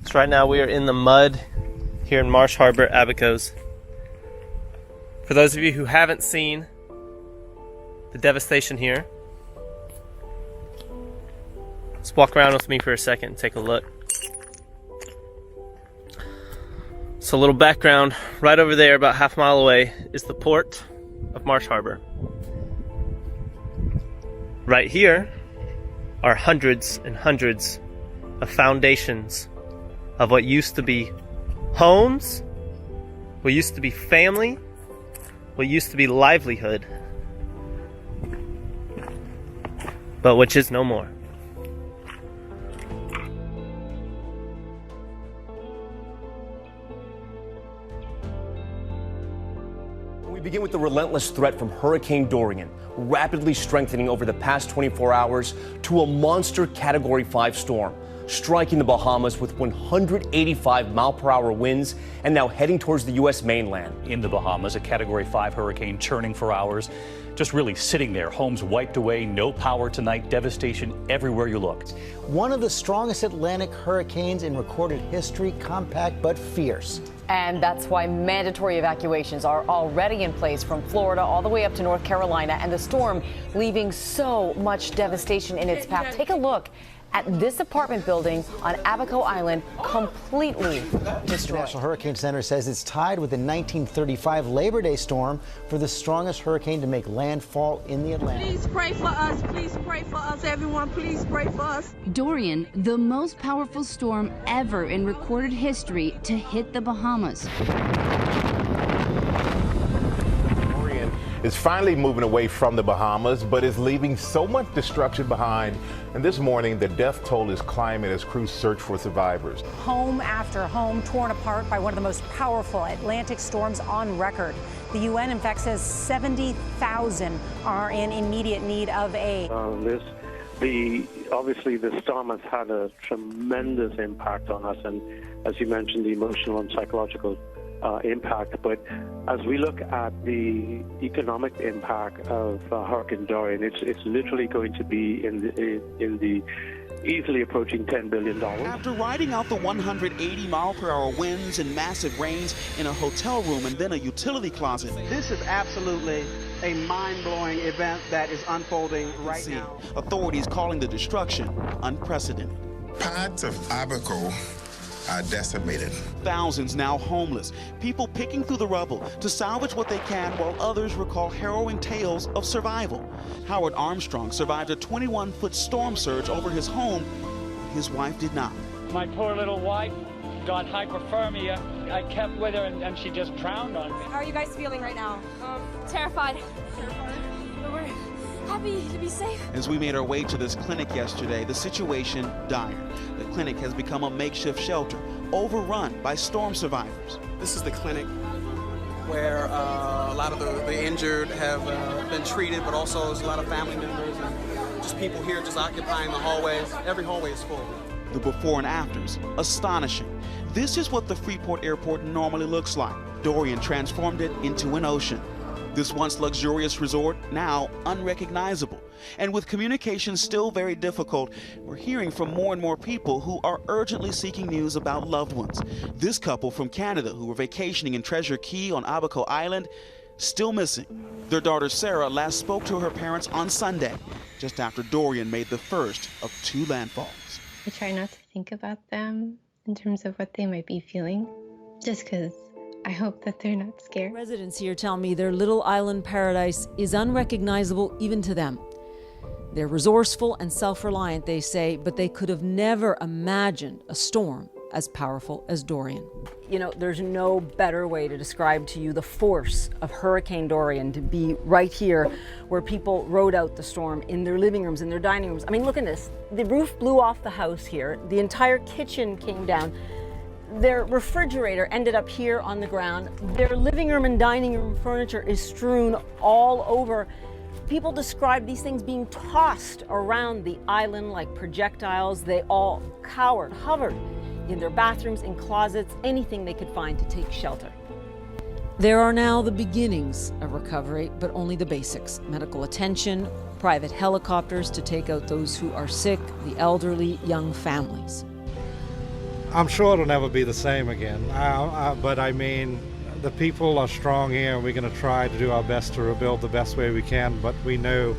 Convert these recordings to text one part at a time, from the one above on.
So right now we are in the mud here in Marsh Harbor, Abacos. For those of you who haven't seen the devastation here, let's walk around with me for a second and take a look. So a little background, right over there about half a mile away is the port of Marsh Harbor. Right here are hundreds and hundreds of foundations of what used to be homes, what used to be family, what used to be livelihood, but which is no more. We begin with the relentless threat from Hurricane Dorian, rapidly strengthening over the past 24 hours to a monster Category 5 storm, striking the Bahamas with 185-mile-per-hour winds and now heading towards the U.S. mainland. In the Bahamas, a Category 5 hurricane churning for hours, just really sitting there. Homes wiped away, no power tonight, devastation everywhere you look. One of the strongest Atlantic hurricanes in recorded history, compact but fierce. And that's why mandatory evacuations are already in place from Florida all the way up to North Carolina, and the storm leaving so much devastation in its path. Take a look at this apartment building on Abaco Island, completely destroyed. The National Hurricane Center says it's tied with the 1935 Labor Day storm for the strongest hurricane to make landfall in the Atlantic. Please pray for us. Please pray for us, everyone. Please pray for us. Dorian, the most powerful storm ever in recorded history to hit the Bahamas. Is finally moving away from the Bahamas, but is leaving so much destruction behind. And this morning, the death toll is climbing as crews search for survivors. Home after home torn apart by one of the most powerful Atlantic storms on record. The UN, in fact, says 70,000 are in immediate need of aid. Obviously, the storm has had a tremendous impact on us, and as you mentioned, the emotional and psychological impact. But as we look at the economic impact of Hurricane Dorian, it's literally going to be in the easily approaching $10 billion. After riding out the 180-mile-per-hour winds and massive rains in a hotel room and then a utility closet. This is absolutely a mind-blowing event that is unfolding right now. Authorities calling the destruction unprecedented. Parts of Abaco are decimated. Thousands now homeless, people picking through the rubble to salvage what they can while others recall harrowing tales of survival. Howard Armstrong survived a 21-foot storm surge over his home. His wife did not. My poor little wife got hypothermia. I kept with her and she just drowned on me. How are you guys feeling right now? Terrified. But we're happy to be safe. As we made our way to this clinic yesterday, the situation dire. The clinic has become a makeshift shelter, overrun by storm survivors. This is the clinic where a lot of the injured have been treated, but also there's a lot of family members and just people here just occupying the hallways. Every hallway is full. The before and afters, astonishing. This is what the Freeport Airport normally looks like. Dorian transformed it into an ocean. This once luxurious resort, now unrecognizable. And with communication still very difficult, we're hearing from more and more people who are urgently seeking news about loved ones. This couple from Canada who were vacationing in Treasure Cay on Abaco Island, still missing. Their daughter Sarah last spoke to her parents on Sunday, just after Dorian made the first of 2 landfalls. I try not to think about them in terms of what they might be feeling, just because I hope that they're not scared. Residents here tell me their little island paradise is unrecognizable even to them. They're resourceful and self-reliant, they say, but they could have never imagined a storm as powerful as Dorian. You know, there's no better way to describe to you the force of Hurricane Dorian, to be right here where people rode out the storm in their living rooms, in their dining rooms. I mean, look at this. The roof blew off the house here. The entire kitchen came down. Their refrigerator ended up here on the ground. Their living room and dining room furniture is strewn all over. People describe these things being tossed around the island like projectiles. They all cowered, hovered in their bathrooms, in closets, anything they could find to take shelter. There are now the beginnings of recovery, but only the basics. Medical attention, private helicopters to take out those who are sick, the elderly, young families. I'm sure it'll never be the same again. But I mean, the people are strong here, and we're going to try to do our best to rebuild the best way we can. But we know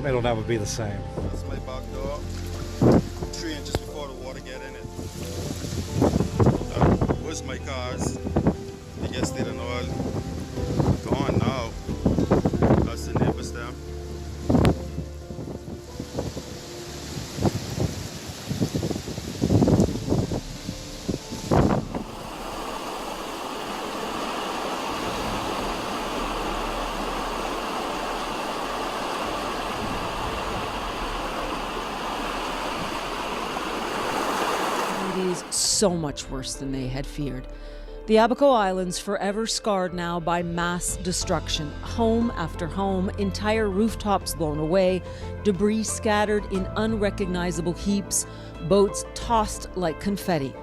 it'll never be the same. That's my back door. 3 inches before the water get in it. Where's my cars? They get state and all. Gone now. That's the neighbors them. So much worse than they had feared. The Abaco Islands forever scarred now by mass destruction. Home after home, entire rooftops blown away, debris scattered in unrecognizable heaps, boats tossed like confetti.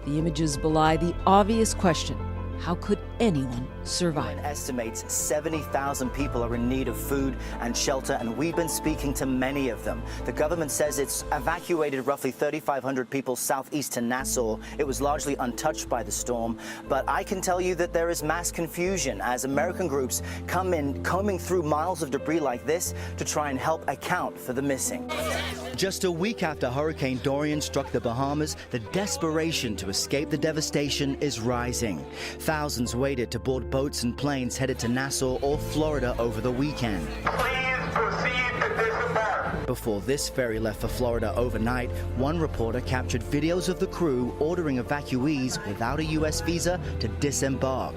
The images belie the obvious question: how could anyone survive? It estimates 70,000 people are in need of food and shelter, and we've been speaking to many of them. The government says it's evacuated roughly 3,500 people southeast to Nassau. It was largely untouched by the storm, but I can tell you that there is mass confusion as American groups come in, combing through miles of debris like this to try and help account for the missing. Just a week after Hurricane Dorian struck the Bahamas, the desperation to escape the devastation is rising. Thousands waited to board boats and planes headed to Nassau or Florida over the weekend. Please proceed to disembark. Before this ferry left for Florida overnight, one reporter captured videos of the crew ordering evacuees without a U.S. visa to disembark.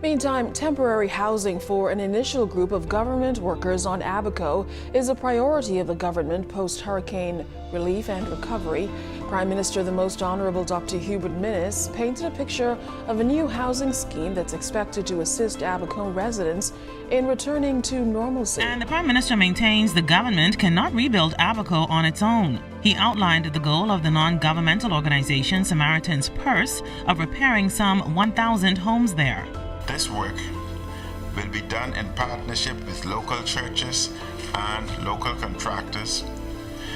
Meantime, temporary housing for an initial group of government workers on Abaco is a priority of the government post-hurricane relief and recovery. Prime Minister the Most Honorable Dr. Hubert Minnis painted a picture of a new housing scheme that's expected to assist Abaco residents in returning to normalcy. And the Prime Minister maintains the government cannot rebuild Abaco on its own. He outlined the goal of the non-governmental organization Samaritan's Purse of repairing some 1,000 homes there. This work will be done in partnership with local churches and local contractors,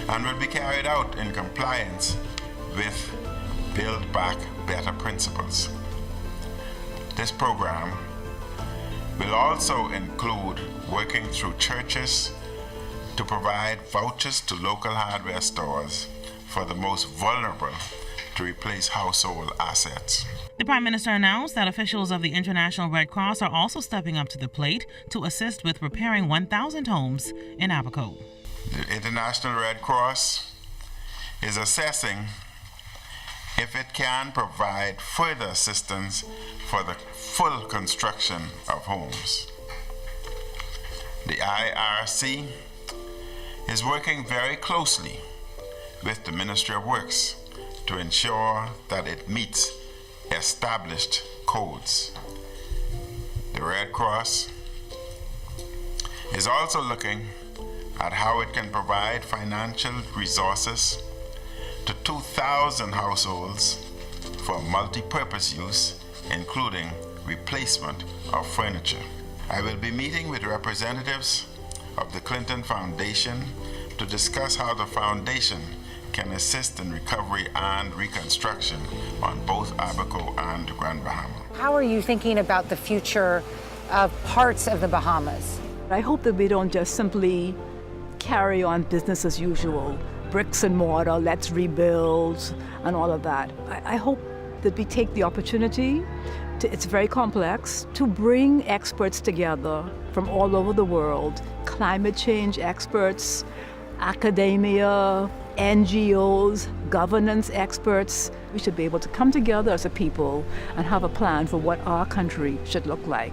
and will be carried out in compliance with Build Back Better principles. This program will also include working through churches to provide vouchers to local hardware stores for the most vulnerable to replace household assets. The Prime Minister announced that officials of the International Red Cross are also stepping up to the plate to assist with repairing 1,000 homes in Abaco. The International Red Cross is assessing if it can provide further assistance for the full construction of homes. The IRC is working very closely with the Ministry of Works to ensure that it meets established codes. The Red Cross is also looking at how it can provide financial resources to 2,000 households for multi-purpose use, including replacement of furniture. I will be meeting with representatives of the Clinton Foundation to discuss how the foundation can assist in recovery and reconstruction on both Abaco and Grand Bahama. How are you thinking about the future of parts of the Bahamas? I hope that we don't just simply carry on business as usual, bricks and mortar, let's rebuild, and all of that. I hope that we take the opportunity, it's very complex, to bring experts together from all over the world, climate change experts, academia, NGOs, governance experts. We should be able to come together as a people and have a plan for what our country should look like.